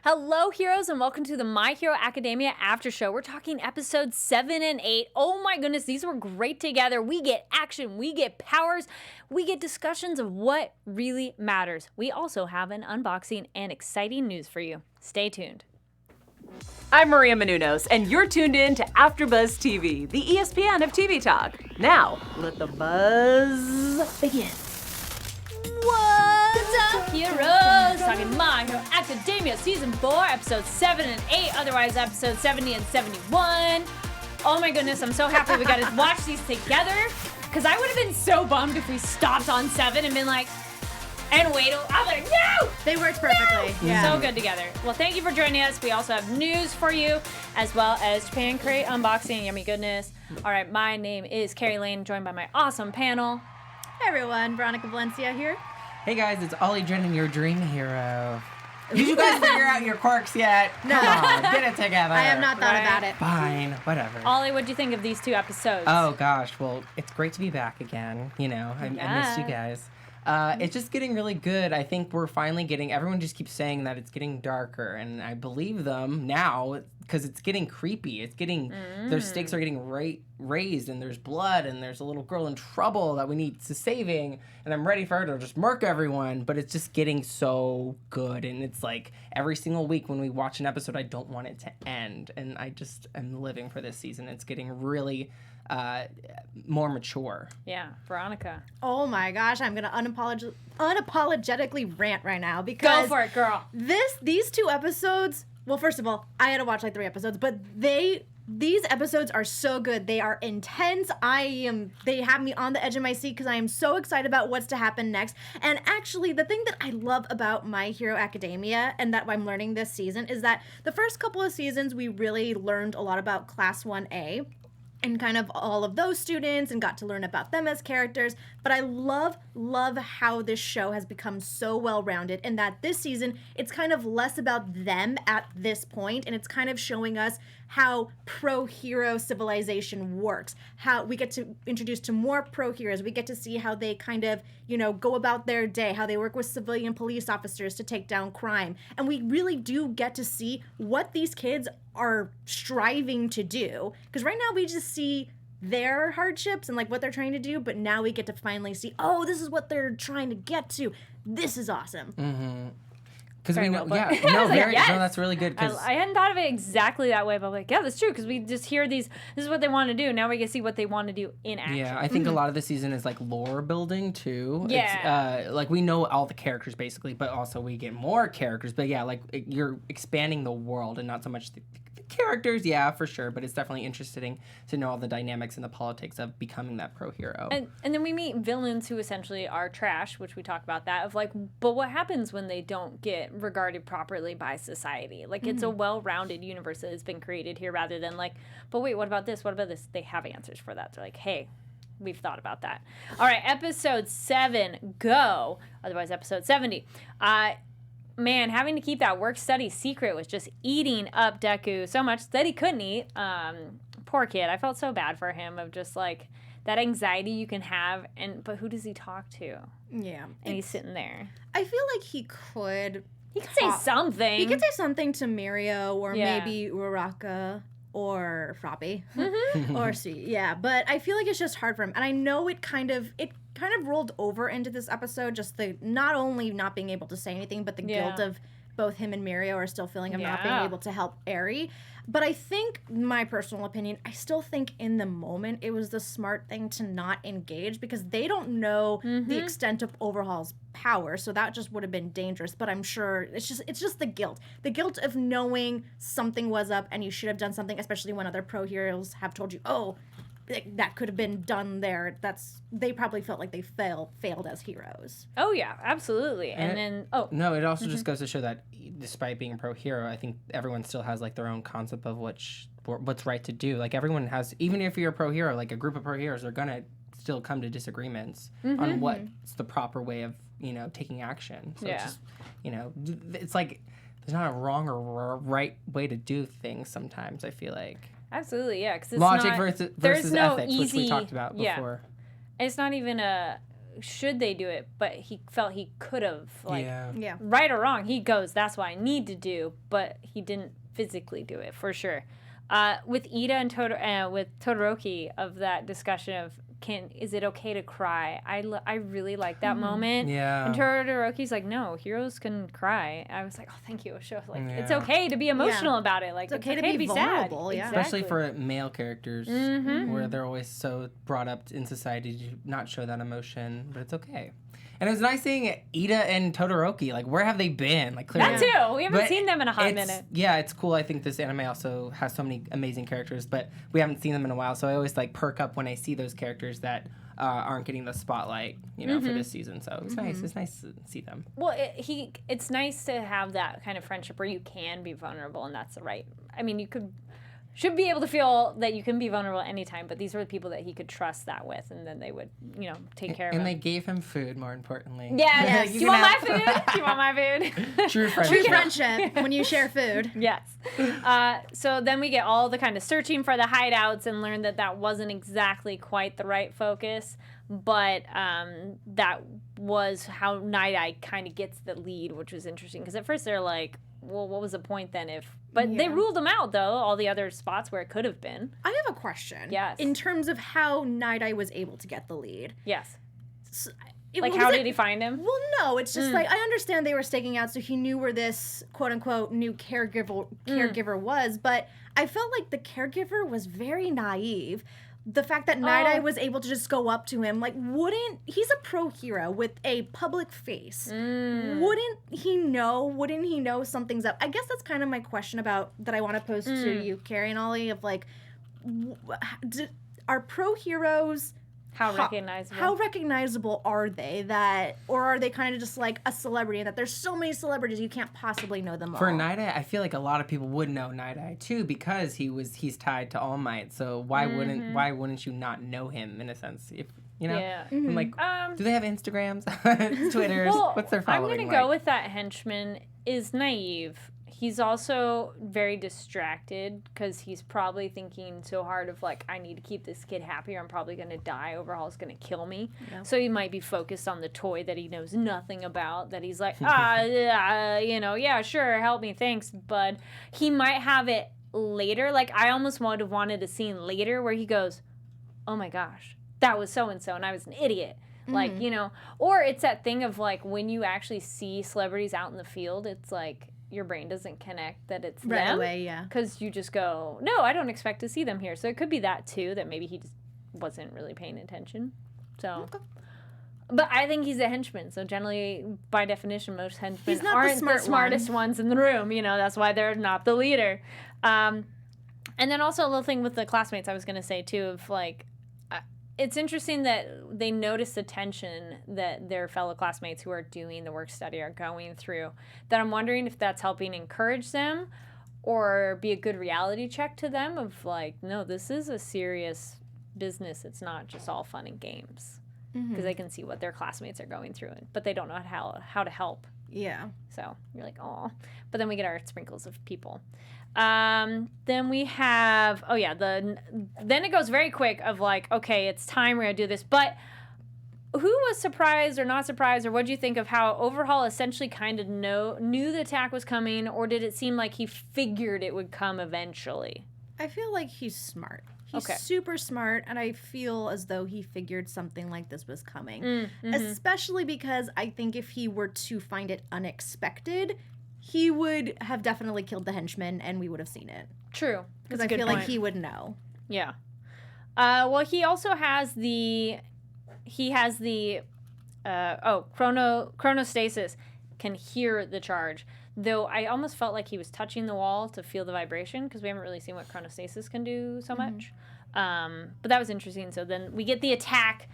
Hello, heroes, and welcome to the My Hero Academia After Show. We're talking episodes 7 and 8. Oh my goodness, these were great together. We get action, we get powers, we get discussions of what really matters. We also have an unboxing and exciting news for you. Stay tuned. I'm Maria Menounos, and you're tuned in to AfterBuzz TV, the ESPN of TV talk. Now, let the buzz begin. What's up, heroes? Talking My Hero Academia Season 4, Episodes 7 and 8, otherwise Episodes 70 and 71. Oh my goodness, I'm so happy we got to watch these together, because I would have been so bummed if we stopped on 7 and been like, and wait, I'm like, no! They worked perfectly. No! Yeah. So good together. Well, thank you for joining us. We also have news for you, as well as Japan Crate unboxing, yummy goodness. All right, my name is Kari Lane, joined by my awesome panel. Hey everyone, Veronica Valencia here. Hey guys, it's Ollie Drennan, your dream hero. Did you guys figure out your quirks yet? No. Come on, get it together. I have not thought about it. Fine, whatever. Ollie, what do you think of these 2 episodes? Oh gosh, well, it's great to be back again. You know, I missed you guys. It's just getting really good. I think we're finally everyone just keeps saying that it's getting darker, and I believe them now because it's getting creepy. It's getting, their stakes are getting raised, and there's blood, and there's a little girl in trouble that we need to saving, and I'm ready for her to just murk everyone, but it's just getting so good, and it's like every single week when we watch an episode, I don't want it to end, and I just am living for this season. It's getting really more mature. Yeah, Veronica. Oh my gosh, I'm gonna unapologetically rant right now because go for it, girl. These 2 episodes. Well, first of all, I had to watch like 3 episodes, but these episodes are so good. They are intense. They have me on the edge of my seat because I am so excited about what's to happen next. And actually, the thing that I love about My Hero Academia and that I'm learning this season is that the first couple of seasons we really learned a lot about Class 1A. And kind of all of those students and got to learn about them as characters. But I love how this show has become so well-rounded and that this season, it's kind of less about them at this point, and it's kind of showing us how pro-hero civilization works, how we get to introduce to more pro-heroes. We get to see how they kind of, go about their day, how they work with civilian police officers to take down crime. And we really do get to see what these kids are striving to do. Because right now we just see their hardships and like what they're trying to do, but now we get to finally see, oh, this is what they're trying to get to. This is awesome. Mm-hmm. Because we know, well, no, that's really good. Cause I hadn't thought of it exactly that way, but I'm like, yeah, that's true. Because we just hear this is what they want to do. Now we can see what they want to do in action. Yeah, I think a lot of the season is like lore building too. Yeah. It's, like we know all the characters basically, but also we get more characters. But yeah, like you're expanding the world and not so much the characters, yeah, for sure, but it's definitely interesting to know all the dynamics and the politics of becoming that pro hero. And then we meet villains who essentially are trash, which we talk about that, of like, but what happens when they don't get regarded properly by society? Like, it's a well-rounded universe that has been created here rather than like, but wait, what about this? What about this? They have answers for that. They're like, hey, we've thought about that. All right, episode 7, go. Otherwise, episode 70. Man, having to keep that work-study secret was just eating up Deku so much that he couldn't eat. Poor kid. I felt so bad for him of just, like, that anxiety you can have, but who does he talk to? Yeah. And he's sitting there. I feel like he could say something. He could say something to Mirio or maybe Uraraka or Frappe or Sweet. Yeah, but I feel like it's just hard for him. And I know it kind of rolled over into this episode, just the not only not being able to say anything, but the guilt of both him and Mirio are still feeling of not being able to help Eri. But I think, my personal opinion, I still think in the moment it was the smart thing to not engage because they don't know the extent of Overhaul's power, so that just would have been dangerous. But I'm sure it's just the guilt. The guilt of knowing something was up and you should have done something, especially when other pro heroes have told you, oh, that could have been done there. They probably felt like they failed as heroes. Oh yeah, absolutely. And then no, it also just goes to show that despite being a pro hero, I think everyone still has like their own concept of what's right to do. Like everyone has, even if you're a pro hero, like a group of pro heroes are gonna still come to disagreements on what's the proper way of taking action. So it's just it's like there's not a wrong or right way to do things. Sometimes I feel like. Absolutely, yeah. Because logic versus no ethics, which we talked about before. It's not even should they do it, but he felt he could have, like, Yeah. right or wrong, he goes, that's what I need to do, but he didn't physically do it, for sure. With Ida and with Todoroki, of that discussion of, is it okay to cry? I really like that moment. Yeah. And Todoroki's like, no, heroes can cry. I was like, oh, thank you, Osho. Like, it's okay to be emotional about it. Like, it's okay to be vulnerable. Sad. Yeah. Especially for male characters, where they're always so brought up in society to not show that emotion, but it's okay. And it was nice seeing Ida and Todoroki. Like, where have they been? Like, clearly. That too. We haven't seen them in a hot minute. Yeah, it's cool. I think this anime also has so many amazing characters, but we haven't seen them in a while. So I always like perk up when I see those characters that aren't getting the spotlight, for this season. So it's nice. It's nice to see them. Well, it's nice to have that kind of friendship where you can be vulnerable, and that's the right. I mean, should be able to feel that you can be vulnerable anytime, but these were the people that he could trust that with, and then they would, take care of him. And they gave him food, more importantly. Yeah. Do you want my food? Do you want my food? True friendship. True friendship when you share food. Yes. So then we get all the kind of searching for the hideouts and learn that wasn't exactly quite the right focus, but that was how Night Eye kind of gets the lead, which was interesting, because at first they're like, well, what was the point then they ruled them out, though, all the other spots where it could have been. I have a question. Yes. In terms of how Night Eye was able to get the lead. Yes. So, how did he find him? Well, no, it's just like, I understand they were staking out so he knew where this quote-unquote new caregiver was, but I felt like the caregiver was very naive. The fact that Night Eye was able to just go up to him, like, he's a pro hero with a public face. Wouldn't he know something's up? I guess that's kind of my question that I want to pose to you, Kari and Ollie, of like, are pro heroes... How recognizable? How recognizable are they? Or are they kind of just like a celebrity, and that there's so many celebrities you can't possibly know them all? For Night Eye, I feel like a lot of people would know Night Eye too, because he's tied to All Might. So why wouldn't you not know him, in a sense? If Yeah. I'm like, do they have Instagrams, Twitters? What's their following? I'm gonna go with that henchman is naive. He's also very distracted because he's probably thinking so hard of like, I need to keep this kid happy or I'm probably going to die. Overhaul's going to kill me. Yeah. So he might be focused on the toy that he knows nothing about, that he's like, yeah, sure, help me, thanks, bud. He might have it later. Like, I almost would have wanted a scene later where he goes, oh my gosh, that was so-and-so and I was an idiot. Like, or it's that thing of like, when you actually see celebrities out in the field, it's like, your brain doesn't connect that it's right them. Away, yeah. Because you just go, no, I don't expect to see them here. So it could be that too, that maybe he just wasn't really paying attention. So, but I think he's a henchman. So generally, by definition, most henchmen aren't the smartest ones in the room. That's why they're not the leader. And then also a little thing with the classmates I was going to say too, of like, it's interesting that they notice the tension that their fellow classmates who are doing the work study are going through, that I'm wondering if that's helping encourage them or be a good reality check to them of like, no, this is a serious business. It's not just all fun and games, because they can see what their classmates are going through, but they don't know how to help. Yeah. So you're like, oh, but then we get our sprinkles of people. Then we have, then it goes very quick of like, okay, it's time, we're gonna do this. But who was surprised or not surprised, or what do you think of how Overhaul essentially kind of knew the attack was coming, or did it seem like he figured it would come eventually? I feel like he's smart. He's super smart, and I feel as though he figured something like this was coming. Especially because I think if he were to find it unexpected, he would have definitely killed the henchman, and we would have seen it. True. Because I feel like he would know. Yeah. Well, he also has chronostasis, can hear the charge. Though I almost felt like he was touching the wall to feel the vibration, because we haven't really seen what chronostasis can do so much. But that was interesting. So then we get the attack.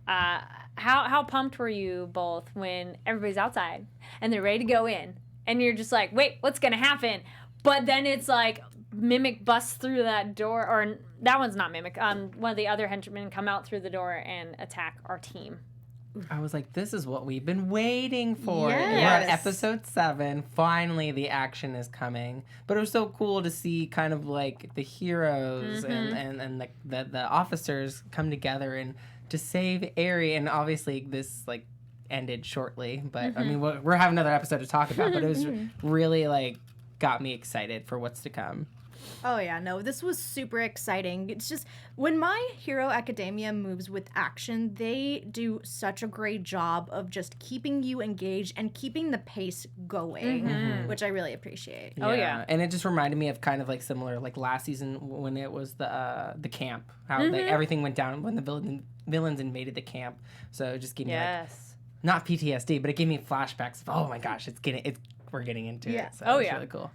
How pumped were you both when everybody's outside and they're ready to go in? And you're just like, wait, what's going to happen? But then it's like Mimic busts through that door. Or that one's not Mimic. One of the other henchmen come out through the door and attack our team. I was like, this is what we've been waiting for. Yes. We're at episode 7. Finally, the action is coming. But it was so cool to see kind of like the heroes and the officers come together and to save Aerie, and obviously this like ended shortly, but I mean we're having another episode to talk about, but it was really like got me excited for what's to come. Oh yeah, no, this was super exciting. It's just when My Hero Academia moves with action, they do such a great job of just keeping you engaged and keeping the pace going, which I really appreciate. Oh, yeah. And it just reminded me of kind of like similar like last season when it was the camp, how like, everything went down when the villains invaded the camp. So it just gave me like not PTSD, but it gave me flashbacks of, oh my gosh, we're getting into it. So it's really cool.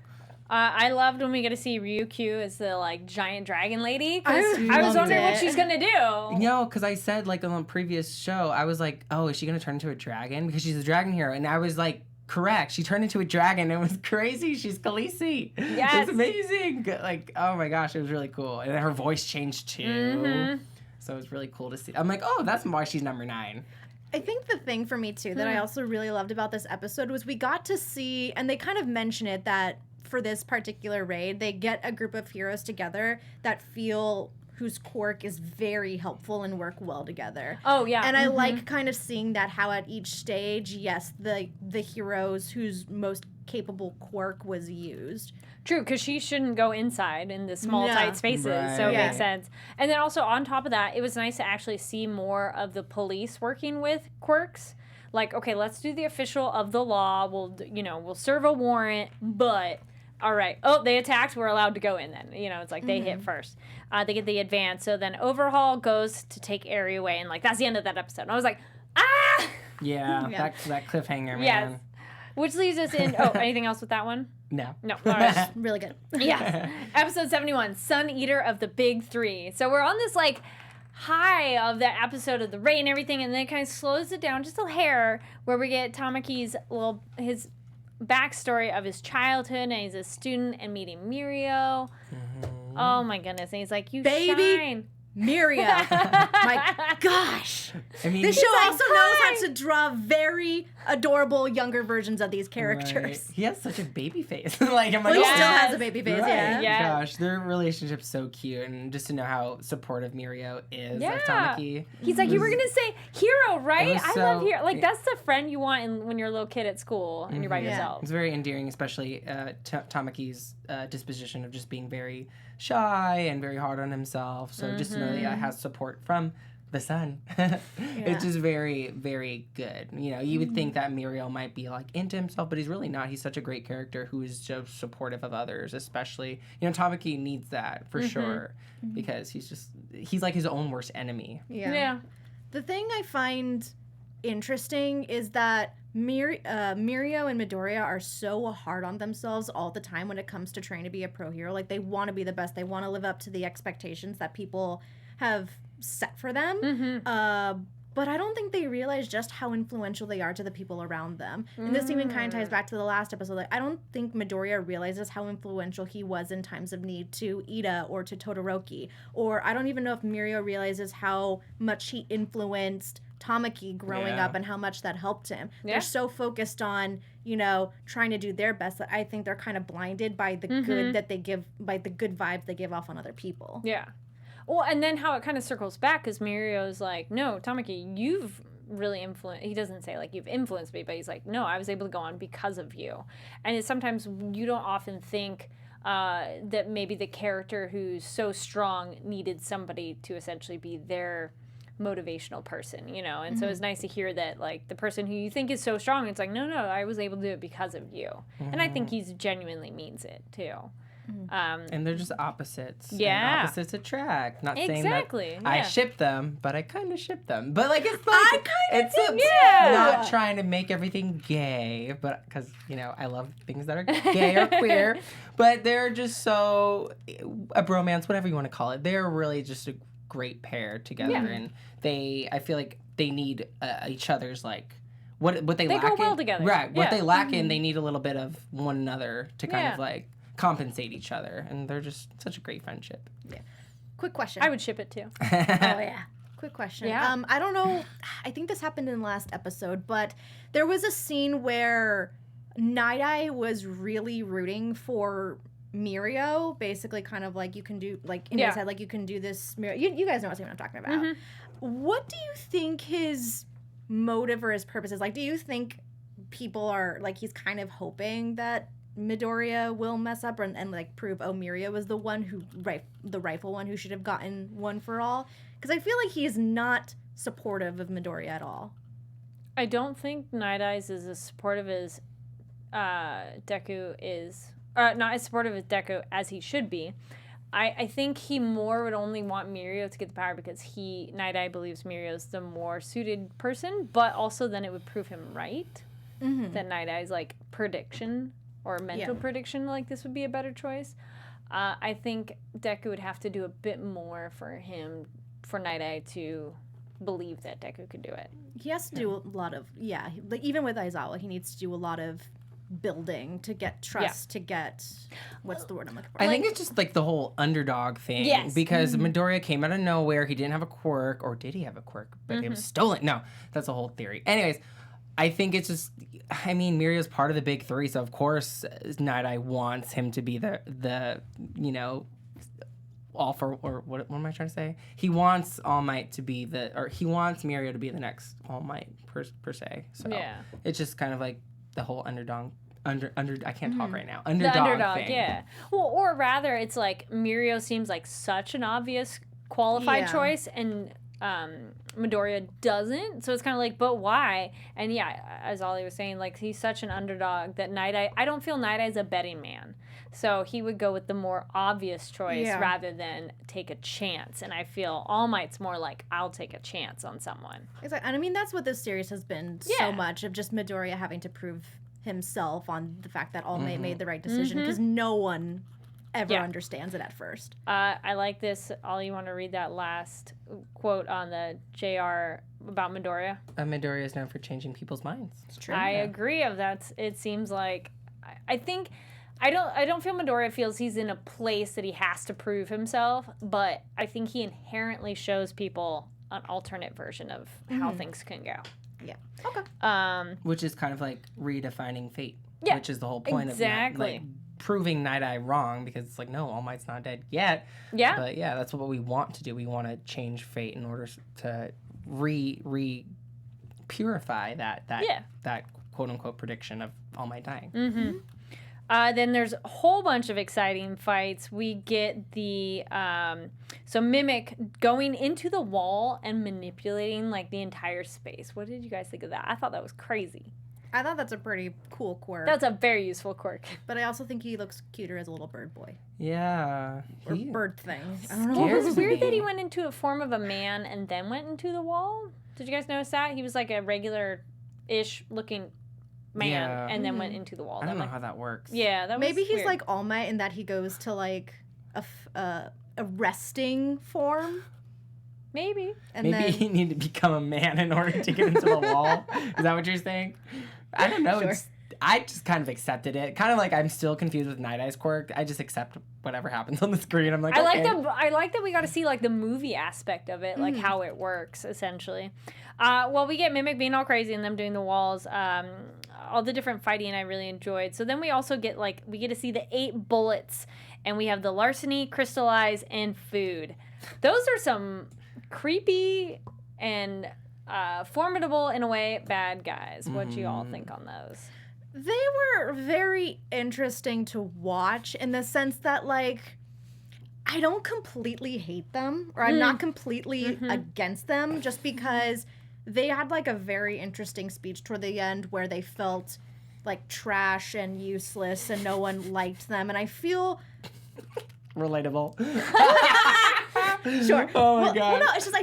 I loved when we get to see Ryukyu as the like giant dragon lady. I was wondering what she's gonna do. No, because I said like on the previous show, I was like, oh, is she gonna turn into a dragon? Because she's a dragon hero, and I was like, correct. She turned into a dragon. It was crazy. She's Khaleesi. Yes. It was amazing. Like, oh my gosh, it was really cool. And then her voice changed too. So it was really cool to see. I'm like, oh, that's why she's number 9. I think the thing for me too that I also really loved about this episode was we got to see, and they kind of mention it, that for this particular raid, they get a group of heroes together that feel whose quirk is very helpful and work well together. Oh, yeah. And I like kind of seeing that, how at each stage, yes, the heroes whose most capable quirk was used. True, because she shouldn't go inside in the small, tight spaces, so it makes sense. And then also, on top of that, it was nice to actually see more of the police working with quirks. Like, okay, let's do the official of the law. We'll serve a warrant, but... all right. Oh, they attacked. We're allowed to go in then. It's like they hit first. They get the advance. So then Overhaul goes to take Aerie away. And like that's the end of that episode. And I was like, ah! Yeah, that cliffhanger, man. Yes. Which leads us in. Oh, anything else with that one? No. No. All right. Really good. Yes. Episode 71, Suneater of the Big Three. So we're on this like high of that episode of the raid and everything. And then it kind of slows it down just a hair where we get Tamaki's his backstory of his childhood, and he's a student and meeting Mirio. Oh my goodness. And he's like, you Baby shine. Miria. My gosh. I mean, This show like, also knows how to draw very adorable younger versions of these characters. Right. He has such a baby face. Like, I'm like, Well, he Yes. still has a baby face, right. yeah. Yeah. Gosh, their relationship's so cute, and just to know how supportive Mirio is of Yeah. Tamaki. He's like, you were gonna say hero, right? was I love so- hero. Like that's the friend you want when you're a little kid at school and you're by yourself. It's very endearing, especially Tamaki's disposition of just being very shy and very hard on himself. So just to know that he has support from the son, it's just very, very good. You would think that Mirio might be like into himself, but he's really not. He's such a great character who is so supportive of others, especially, Tamaki needs that for sure, because he's like his own worst enemy. Yeah. The thing I find interesting is that Mirio and Midoriya are so hard on themselves all the time when it comes to trying to be a pro hero. Like, they want to be the best. They want to live up to the expectations that people have set for them. But I don't think they realize just how influential they are to the people around them. And this even kind of ties back to the last episode. Like, I don't think Midoriya realizes how influential he was in times of need to Ida or to Todoroki. Or I don't even know if Mirio realizes how much he influenced Tamaki growing up and how much that helped him. They're so focused on, trying to do their best that I think they're kind of blinded by the good that they give, by the good vibes they give off on other people. Yeah. Well, and then how it kind of circles back is Mirio's like, no, Tamaki, you've really influenced. He doesn't say like you've influenced me, but he's like, no, I was able to go on because of you. And it's sometimes you don't often think that maybe the character who's so strong needed somebody to essentially be their motivational person, and so it's nice to hear that like the person who you think is so strong, it's like no, I was able to do it because of you. And I think he's genuinely means it too. And they're just opposites. Yeah. And opposites attract. Not Exactly, saying that I yeah. ship them, but I kind of ship them. But like it's like it's yeah. not trying to make everything gay, but because I love things that are gay or queer, but they're just so a bromance, whatever you want to call it. They're really just a great pair together, and I feel like they need each other's like what they lack go well in, together. right? What they lack in, they need a little bit of one another to kind of like compensate each other, and they're just such a great friendship. Quick question. I would ship it too. Oh, yeah. Quick question. Yeah. I don't know. I think this happened in the last episode, but there was a scene where Night Eye was really rooting for Mirio, basically kind of like you can do, like in his head, like you can do this. You guys know what I'm talking about. Mm-hmm. What do you think his motive or his purpose is? Like, do you think people are, like, he's kind of hoping that Midoriya will mess up and like prove, oh, Mirio was the one who, the rightful one who should have gotten one for all? Because I feel like he is not supportive of Midoriya at all. I don't think Night Eyes is as supportive as Deku is, not as supportive as Deku as he should be. I think he more would only want Mirio to get the power because Night Eye believes Mirio's the more suited person, but also then it would prove him right. Mm-hmm. That Night Eye's like prediction or mental prediction, like this would be a better choice. I think Deku would have to do a bit more for Night Eye to believe that Deku could do it. He has to do a lot of, like even with Aizawa, he needs to do a lot of building to get trust, to get, what's the word I'm looking for? I think it's just like the whole underdog thing. Yes. Because Midoriya came out of nowhere. He didn't have a quirk, or did he have a quirk? But it was stolen. No, that's a whole theory. Anyways, I think it's just, I mean, Mirio's part of the big three, so of course Night Eye wants him to be the all for, or what am I trying to say? He wants All Might to be he wants Mirio to be the next All Might per se. So it's just kind of like the whole underdog. I can't talk right now. Underdog thing. Yeah. Well, or rather, it's like Mirio seems like such an obvious qualified choice, and Midoriya doesn't. So it's kind of like, but why? And as Ollie was saying, like he's such an underdog that Night Eye. I don't feel Night Eye's a betting man, so he would go with the more obvious choice rather than take a chance. And I feel All Might's more like, I'll take a chance on someone. Exactly. And I mean that's what this series has been so much of, just Midoriya having to prove himself on the fact that All Might made the right decision, because no one ever understands it at first. I like this. Ollie, you want to read that last quote on the JR about Midoriya? Midoriya is known for changing people's minds. It's true. I agree. It seems like I think I don't feel Midoriya feels he's in a place that he has to prove himself, but I think he inherently shows people an alternate version of how things can go. Yeah. Okay. Which is kind of like redefining fate. Yeah. Which is the whole point of like proving Night Eye wrong, because it's like, no, All Might's not dead yet. Yeah. But that's what we want to do. We want to change fate in order to purify that quote unquote prediction of All Might dying. Mm-hmm. Then there's a whole bunch of exciting fights. We get the Mimic going into the wall and manipulating like the entire space. What did you guys think of that? I thought that was crazy. I thought that's a pretty cool quirk. That's a very useful quirk. But I also think he looks cuter as a little bird boy. Yeah. Or bird thing. I don't know. Well, it was weird that he went into a form of a man and then went into the wall. Did you guys notice that? He was like a regular-ish looking man and then went into the wall. I don't know how that works. Yeah, that was maybe he's weird. like All Might in that he goes to like a resting form. Maybe. And maybe he needed to become a man in order to get into the wall. Is that what you're saying? I don't know. Sure. I just kind of accepted it. Kind of like I'm still confused with Night Eye's quirk. I just accept whatever happens on the screen. I'm like, I like that we got to see like the movie aspect of it, like how it works essentially. Well, we get Mimic being all crazy and them doing the walls. All the different fighting I really enjoyed. So then we also get to see the 8 bullets, and we have the larceny, crystallize, and food. Those are some creepy and formidable in a way bad guys. What do you all think on those? They were very interesting to watch in the sense that, like, I don't completely hate them, or I'm not completely against them, just because they had, like, a very interesting speech toward the end where they felt, like, trash and useless and no one liked them, and I feel... Relatable. Sure. Oh my god. Well, no, it's just I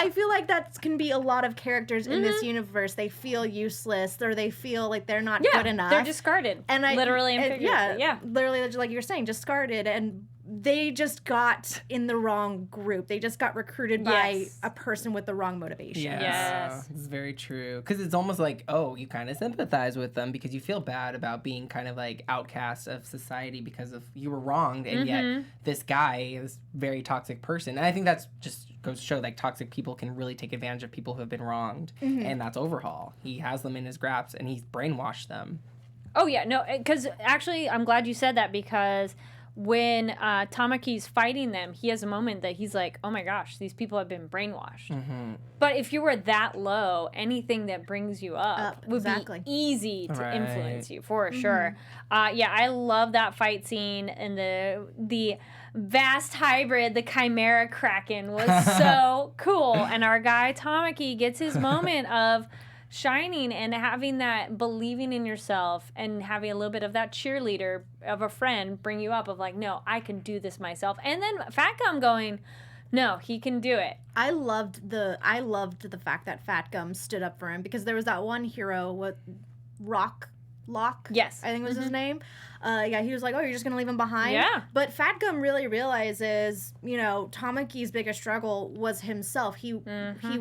feel like that can be a lot of characters in this universe. They feel useless, or they feel like they're not good enough. They're discarded. And literally and figuratively. Literally, like you're saying, discarded, and they just got in the wrong group. They just got recruited by a person with the wrong motivation. Yes. It's very true. Because it's almost like, you kind of sympathize with them because you feel bad about being kind of like outcasts of society because of you were wronged, and yet this guy is a very toxic person. And I think that's just goes to show like toxic people can really take advantage of people who have been wronged, and that's Overhaul. He has them in his grasp, and he's brainwashed them. Oh, yeah. No, because actually, I'm glad you said that, because when Tamaki's fighting them, he has a moment that he's like, oh my gosh, these people have been brainwashed. But if you were that low, anything that brings you up would be easy to influence you, for sure. Yeah, I love that fight scene, and the vast hybrid, the Chimera Kraken, was so cool. And our guy Tamaki gets his moment of shining and having that believing in yourself and having a little bit of that cheerleader of a friend bring you up of like, no, I can do this myself. And then Fat Gum going, no, he can do it. I loved the fact that Fat Gum stood up for him, because there was that one hero with Locke, yes, I think was his name. Yeah, he was like, oh, you're just going to leave him behind? Yeah. But Fat Gum really realizes, Tamaki's biggest struggle was himself. He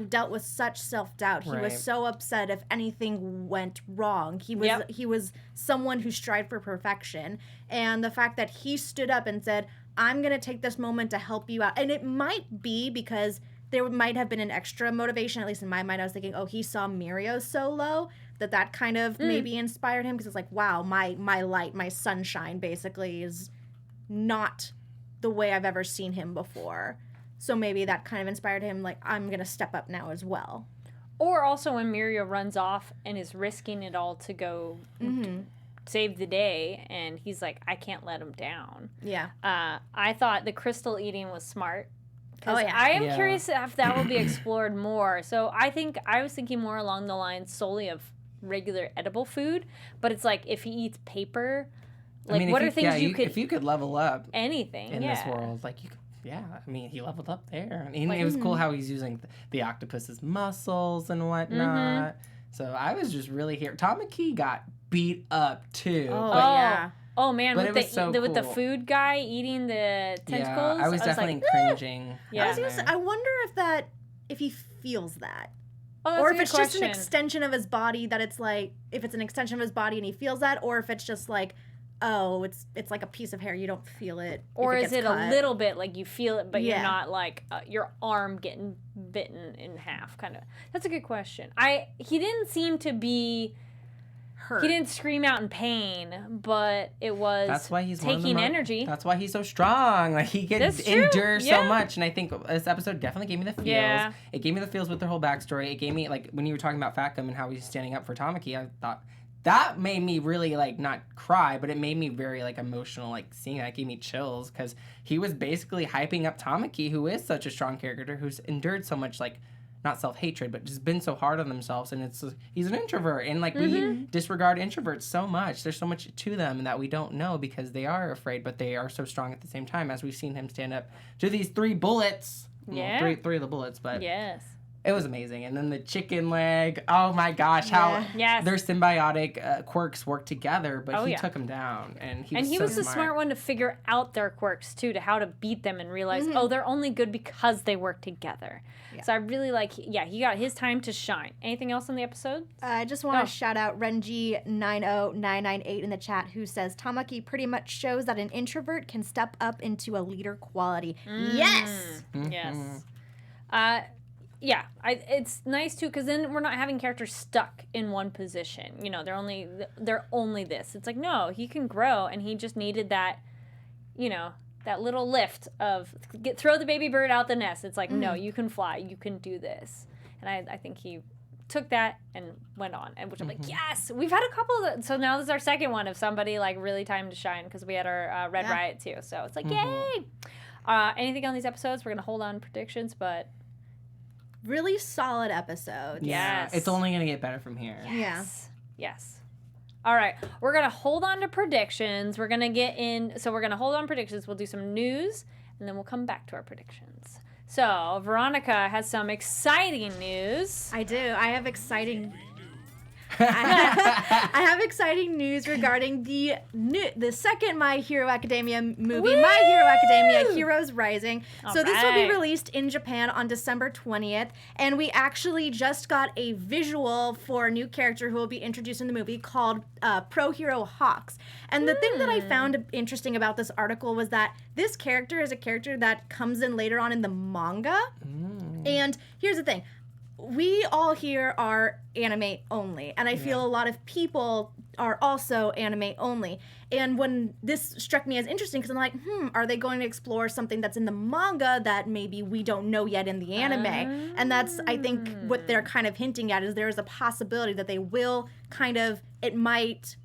dealt with such self-doubt. He was so upset if anything went wrong. He was someone who strived for perfection. And the fact that he stood up and said, I'm going to take this moment to help you out. And it might be because there might have been an extra motivation, at least in my mind. I was thinking, oh, he saw Mirio so low that kind of maybe inspired him, because it's like, wow, my light, my sunshine basically is not the way I've ever seen him before. So maybe that kind of inspired him, like, I'm going to step up now as well. Or also when Mirio runs off and is risking it all to go save the day, and he's like, I can't let him down. Yeah. I thought the crystal eating was smart. Oh, yeah. I am curious if that will be explored more. So I was thinking more along the lines solely of regular edible food, but it's like if he eats paper, like, I mean, what are things you could... If you could level up anything in this world, like, you could... Yeah, I mean, he leveled up there. And it was cool how he's using the octopus's muscles and whatnot. So I was just really here. Tamaki got beat up, too. Yeah. Oh, man, with the food guy eating the tentacles. Yeah, I was definitely cringing. Yeah. I wonder if he feels that. Oh, or if it's just an extension of his body, that it's like, if it's an extension of his body and he feels that, or if it's just like, oh, it's like a piece of hair, you don't feel it. Or is it a little bit like you feel it, but you're not like your arm getting bitten in half, kind of. That's a good question. He didn't seem to be hurt. He didn't scream out in pain, but it was taking energy. That's why he's so strong. Like, he can endure so much. And I think this episode definitely gave me the feels. Yeah. It gave me the feels with their whole backstory. It gave me, like, when you were talking about Fat Gum and how he's standing up for Tamaki, I thought that made me really, like, not cry, but it made me very, like, emotional, like, seeing that. It gave me chills, because he was basically hyping up Tamaki, who is such a strong character, who's endured so much, like, not self-hatred, but just been so hard on themselves. And he's an introvert, and like we disregard introverts so much. There's so much to them that we don't know, because they are afraid, but they are so strong at the same time, as we've seen him stand up to these 3 bullets. Yeah. Well, three of the bullets, but yes. It was amazing. And then the chicken leg, oh my gosh, how their symbiotic quirks work together, but he took them down, and he was the smart one to figure out their quirks too, to how to beat them and realize, they're only good because they work together. Yeah. So I really like, he got his time to shine. Anything else on the episode? I just want to shout out Renji90998 in the chat, who says, Tamaki pretty much shows that an introvert can step up into a leader quality. Yes! Yes. Yeah, it's nice too, because then we're not having characters stuck in one position. They're only this. It's like, no, he can grow, and he just needed that, that little lift of throw the baby bird out the nest. It's like, no, you can fly, you can do this, and I think he took that and went on, and which I'm like, yes, we've had a couple of so now this is our second one of somebody like really time to shine, because we had our Red Riot too. So it's like, yay. Anything on these episodes? We're gonna hold on predictions, but. Really solid episode. Yes. It's only going to get better from here. Yes. Yes. All right. We're going to hold on to predictions. We're going to hold on predictions. We'll do some news, and then we'll come back to our predictions. So, Veronica has some exciting news. I do. I have exciting news regarding the second My Hero Academia movie, Woo! My Hero Academia Heroes Rising. This will be released in Japan on December 20th, and we actually just got a visual for a new character who will be introduced in the movie called Pro Hero Hawks. And the thing that I found interesting about this article was that this character is a character that comes in later on in the manga. And here's the thing. We all here are anime only, and I feel a lot of people are also anime only. And when this struck me as interesting, because I'm like, are they going to explore something that's in the manga that maybe we don't know yet in the anime? And that's, I think, what they're kind of hinting at, is there is a possibility that they will kind of, it might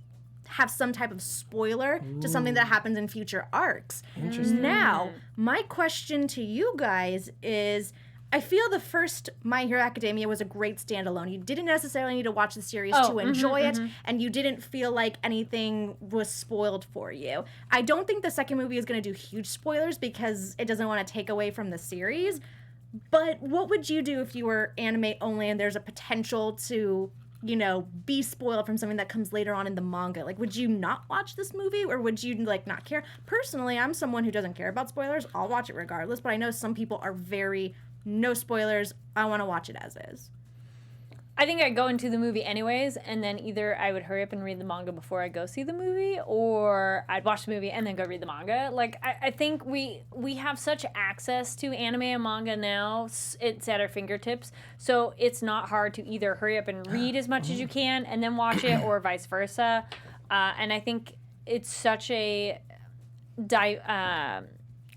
have some type of spoiler to something that happens in future arcs. Interesting. Now, my question to you guys is, I feel the first My Hero Academia was a great standalone. You didn't necessarily need to watch the series to enjoy it, and you didn't feel like anything was spoiled for you. I don't think the second movie is going to do huge spoilers because it doesn't want to take away from the series. But what would you do if you were anime only and there's a potential to, you know, be spoiled from something that comes later on in the manga? Like, would you not watch this movie, or would you, like, not care? Personally, I'm someone who doesn't care about spoilers. I'll watch it regardless, but I know some people are very... no spoilers. I want to watch it as is. I think I'd go into the movie anyways, and then either I would hurry up and read the manga before I go see the movie, or I'd watch the movie and then go read the manga. Like, I think we have such access to anime and manga now. It's at our fingertips. So it's not hard to either hurry up and read as much as you can and then watch it, or vice versa. And I think it's such a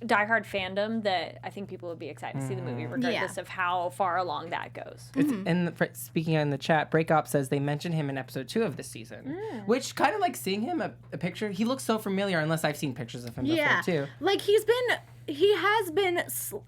diehard fandom that I think people would be excited to see the movie regardless of how far along that goes. And speaking in the chat, Breakup says they mentioned him in episode 2 of this season, which kind of like seeing him a picture. He looks so familiar unless I've seen pictures of him before too. Like he has been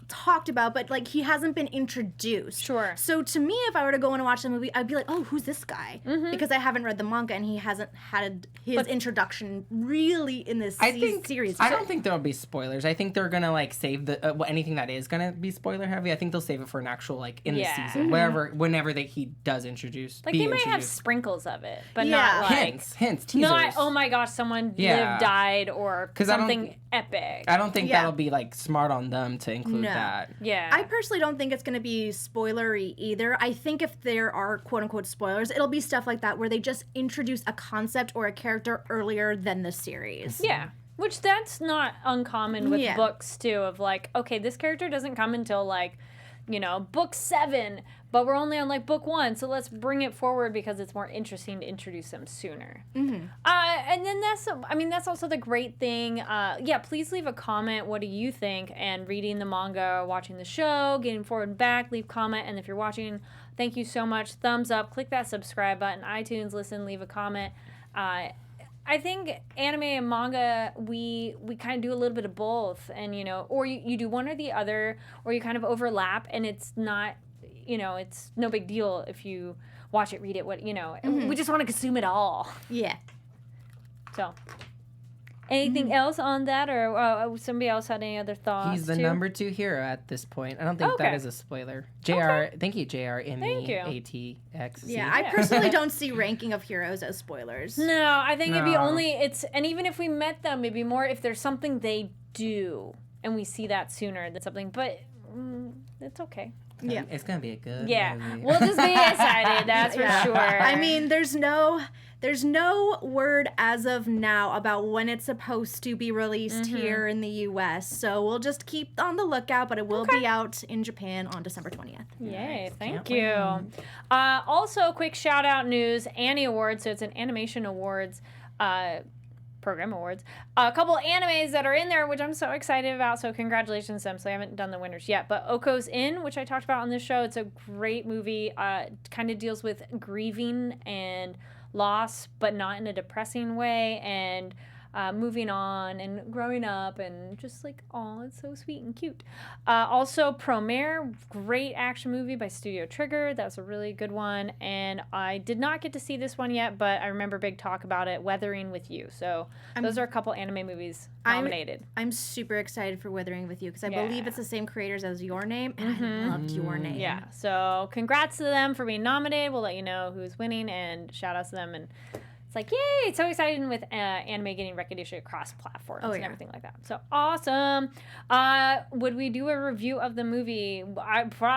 talked about, but like he hasn't been introduced. Sure. So to me, if I were to go and watch the movie, I'd be like, oh, who's this guy? Because I haven't read the manga and he hasn't had his introduction really in this series. I don't think there'll be spoilers. I think they're gonna like save the anything that is gonna be spoiler heavy. I think they'll save it for an actual like in the season, whenever he does introduce. Like they might have sprinkles of it, but not like hints, teasers. Not, oh my gosh, someone lived, died, or something epic. I don't think that'll be like smart on them to include that. Yeah. I personally don't think it's going to be spoilery either. I think if there are quote unquote spoilers, it'll be stuff like that where they just introduce a concept or a character earlier than the series. Yeah. Which that's not uncommon with books too, of like, okay, this character doesn't come until like, you know, book 7, but we're only on like book 1, so let's bring it forward because it's more interesting to introduce them sooner. And then that's also the great thing. Please leave a comment. What do you think? And reading the manga, watching the show, getting forward and back, leave comment. And if you're watching, thank you so much. Thumbs up, click that subscribe button, iTunes, listen, leave a comment. I think anime and manga, we kind of do a little bit of both, and, you know, or you do one or the other, or you kind of overlap, and it's not, you know, it's no big deal if you watch it, read it, what, you know, we just want to consume it all. Yeah. So, anything else on that, or somebody else had any other thoughts? He's the number 2 hero at this point. I don't think that is a spoiler. Thank you, JR, Emmy, ATX. Yeah, I personally don't see ranking of heroes as spoilers. No, I think it'd be and even if we met them, it'd be more if there's something they do, and we see that sooner than something, but it's okay. Yeah. It's going to be a good movie. We'll just be excited, that's for sure. I mean, there's no word as of now about when it's supposed to be released here in the U.S., so we'll just keep on the lookout, but it will be out in Japan on December 20th. Yay, thank you. Also, quick shout-out news, Annie Awards, so it's an animation awards program awards. A couple animes that are in there, which I'm so excited about, so congratulations to them. So I haven't done the winners yet, but Oko's In, which I talked about on this show, it's a great movie. Kind of deals with grieving and loss, but not in a depressing way, and moving on and growing up, and just like, oh, it's so sweet and cute. Also, Promare, great action movie by Studio Trigger. That's a really good one, and I did not get to see this one yet, but I remember big talk about it, Weathering with You. So those are a couple anime movies nominated. I'm super excited for Weathering with You because I believe it's the same creators as Your Name, and I loved Your Name. Yeah, so congrats to them for being nominated. We'll let you know who's winning, and shout outs to them. And it's like, yay, it's so exciting with anime getting recognition across platforms and everything like that. So awesome. Would we do a review of the movie?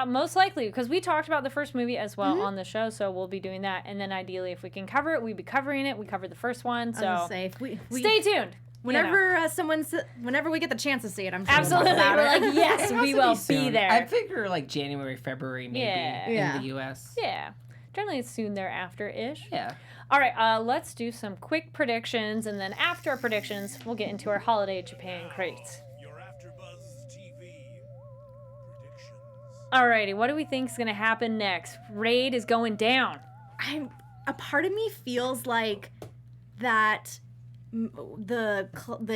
Most likely, because we talked about the first movie as well on the show, so we'll be doing that. And then ideally, if we can cover it, we'd be covering it. We covered the first one, so stay tuned. Whenever we get the chance to see it, I'm sure absolutely. We're like, yes, we will be there. I figure like January, February, maybe in the U.S. Yeah. Generally, it's soon thereafter-ish. Yeah. All right, let's do some quick predictions, and then after our predictions, we'll get into our holiday Japan crates. Your AfterBuzz TV predictions. Alrighty, what do we think is going to happen next? Raid is going down. A part of me feels like that the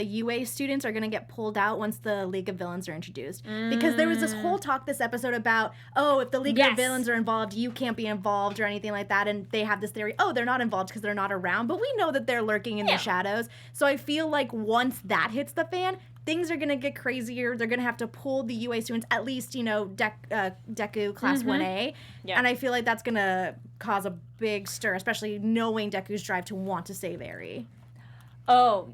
UA students are going to get pulled out once the League of Villains are introduced. Because there was this whole talk this episode about, if the League of Villains are involved, you can't be involved or anything like that. And they have this theory, they're not involved because they're not around. But we know that they're lurking in the shadows. So I feel like once that hits the fan, things are going to get crazier. They're going to have to pull the UA students, at least, Deku Class 1A. Yeah. And I feel like that's going to cause a big stir, especially knowing Deku's drive to want to save Eri. Oh,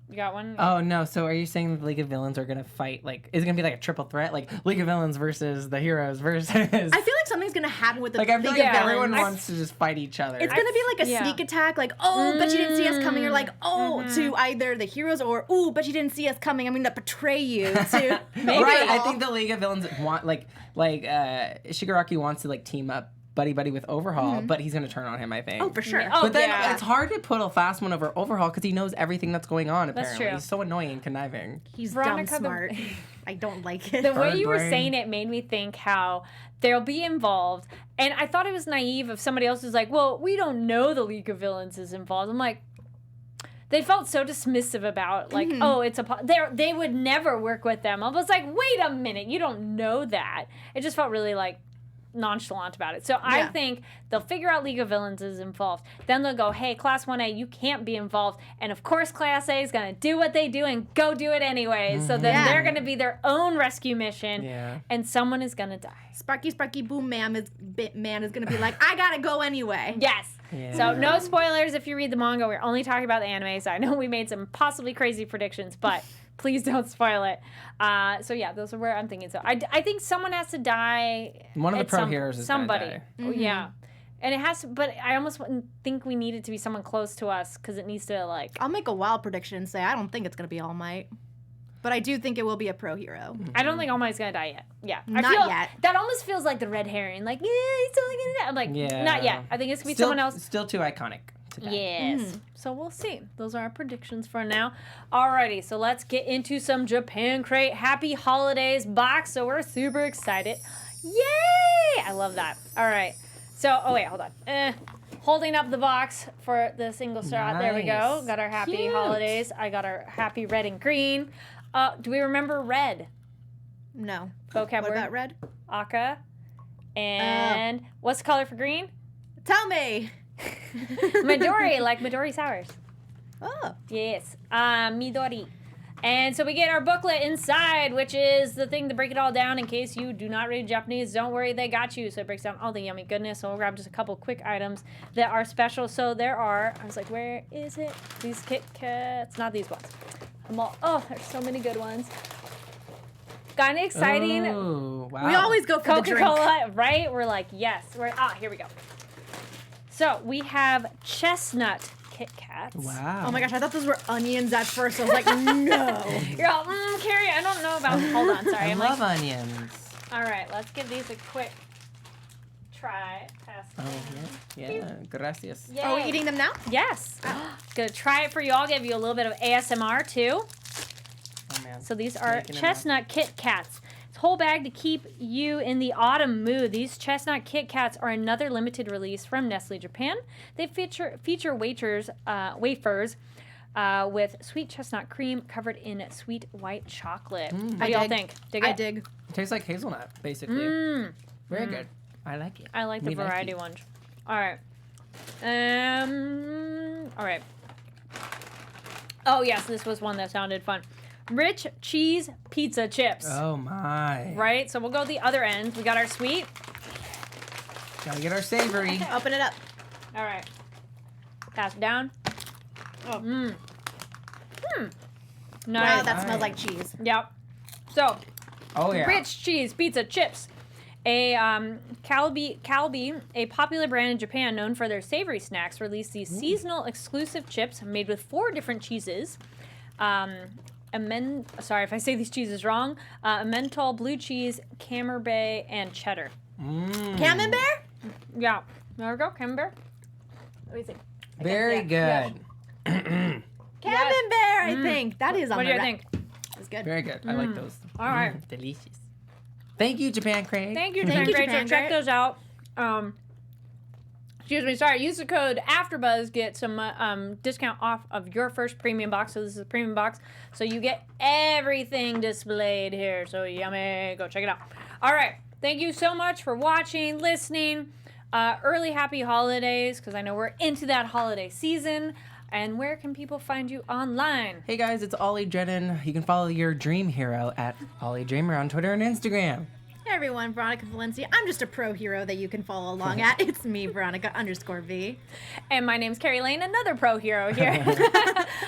you got one? Oh, no. So are you saying the League of Villains are going to fight? Like, is it going to be like a triple threat? Like, League of Villains versus the heroes versus... I feel like something's going to happen with the League of of Villains. Everyone wants to just fight each other. It's going to be like a sneak attack, like, but you didn't see us coming, or like, to either the heroes, or, but you didn't see us coming, I'm going to betray you, to... Maybe. Right, I think the League of Villains want, Shigaraki wants to, team up buddy with Overhaul, but he's gonna turn on him, I think. Oh, for sure. But then it's hard to put a fast one over Overhaul because he knows everything that's going on, apparently. That's true. He's so annoying and conniving. He's dumb smart. I don't like it. The way you were saying it made me think how they'll be involved. And I thought it was naive if somebody else was like, well, we don't know the League of Villains is involved. I'm like, they felt so dismissive about, like, they would never work with them. I was like, wait a minute, you don't know that. It just felt really, nonchalant about it. So I think they'll figure out League of Villains is involved. Then they'll go, hey, Class 1A, you can't be involved. And of course Class A is going to do what they do and go do it anyways. So then they're going to be their own rescue mission. Yeah. And someone is going to die. Sparky Boom Man is going to be like, I got to go anyway. Yes. Yeah. So no spoilers if you read the manga. We're only talking about the anime. So I know we made some possibly crazy predictions, but please don't spoil it. So yeah, those are where I'm thinking. So I think someone has to die. One of the pro heroes is somebody. Gonna die. Mm-hmm. Yeah. And it has to, but I almost think we need it to be someone close to us because it needs to I'll make a wild prediction and say I don't think it's going to be All Might. But I do think it will be a pro hero. Mm-hmm. I don't think All Might's going to die yet. Yeah. Not yet. That almost feels like the red herring. Like, yeah, he's totally going to die. I'm like, not yet. I think it's going to be someone else. Still too iconic. Yes. So we'll see. Those are our predictions for now. Alrighty, so let's get into some Japan Crate Happy Holidays box. So we're super excited. Yay! I love that. All right. So, hold on. Holding up the box for the single shot. Nice. There we go. Got our Happy Holidays. I got our Happy Red and Green. Do we remember red? No. Vocab What word? about red? Aka. And what's the color for green? Tell me. Midori, like Midori Sours. Oh. Yes. Midori. And so we get our booklet inside, which is the thing to break it all down in case you do not read Japanese. Don't worry, they got you. So it breaks down all the yummy goodness. So we'll grab just a couple quick items that are special. So there are, I was like, where is it? These Kit Kats. Not these ones. There's so many good ones. Kind of exciting. Oh, wow. We always go for Coca-Cola, right? We're like, yes. Here we go. So we have chestnut Kit Kats. Wow. Oh my gosh, I thought those were onions at first. I was like, no. You're all, Carrie, I don't know about. Hold on, sorry. I love onions. All right, let's give these a quick try. Yeah. Gracias. Yay. Are we eating them now? Yes. Gonna try it for you. I'll give you a little bit of ASMR too. Oh man. So these are chestnut Kit Kats. Whole bag to keep you in the autumn mood. These chestnut Kit Kats are another limited release from Nestle Japan. They feature wafers with sweet chestnut cream covered in sweet white chocolate. What do y'all think? Dig it? I dig. It tastes like hazelnut, basically. Very good. I like it. I like the variety ones. All right. All right. Oh yes, this was one that sounded fun. Rich cheese pizza chips. Oh my. Right? So we'll go the other end. We got our sweet. Gotta get our savory. Open it up. All right. Pass it down. Oh. Nice. Wow, that smells like cheese. Yep. So, yeah. Rich cheese pizza chips. A Calbee, a popular brand in Japan known for their savory snacks, released these seasonal exclusive chips made with 4 different cheeses. Sorry if I say these cheeses wrong. Emmental, blue cheese, Camembert, and cheddar. Camembert? Yeah. There we go, Camembert. What do you think? Very good. Kevin Bear, I think. That is on What do the you ra- think? That's good. Very good. I like those. All right. Delicious. Thank you, Japan Crane. Thank you, Thank you, Japan Japan Great. So check Great. those out. Excuse me. Sorry. Use the code AfterBuzz. Get some discount off of your first premium box. So this is a premium box. So you get everything displayed here. So yummy. Go check it out. All right. Thank you so much for watching, listening. Early happy holidays, because I know we're into that holiday season. And where can people find you online? Hey guys, it's Ollie Drennan. You can follow your dream hero at Ollie Dreamer on Twitter and Instagram. Hey everyone, Veronica Valencia. I'm just a pro hero that you can follow along at. It's me, Veronica_V. And my name's Kari Lane, another pro hero here. I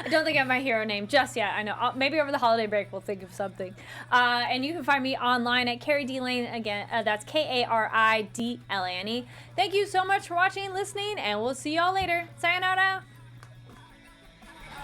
don't think I have my hero name just yet. I know. Maybe over the holiday break we'll think of something. And you can find me online at Kari D Lane again. That's KARIDLANE. Thank you so much for watching and listening, and we'll see y'all later. Sayonara.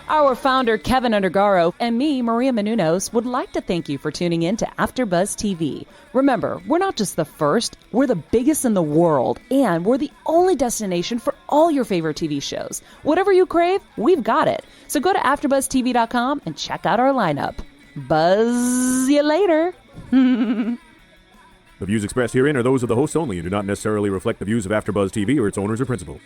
Our founder, Keven Undergaro, and me, Maria Menounos, would like to thank you for tuning in to AfterBuzz TV. Remember, we're not just the first, we're the biggest in the world, and we're the only destination for all your favorite TV shows. Whatever you crave, we've got it. So go to AfterBuzzTV.com and check out our lineup. Buzz you later. The views expressed herein are those of the hosts only and do not necessarily reflect the views of AfterBuzz TV or its owners or principals.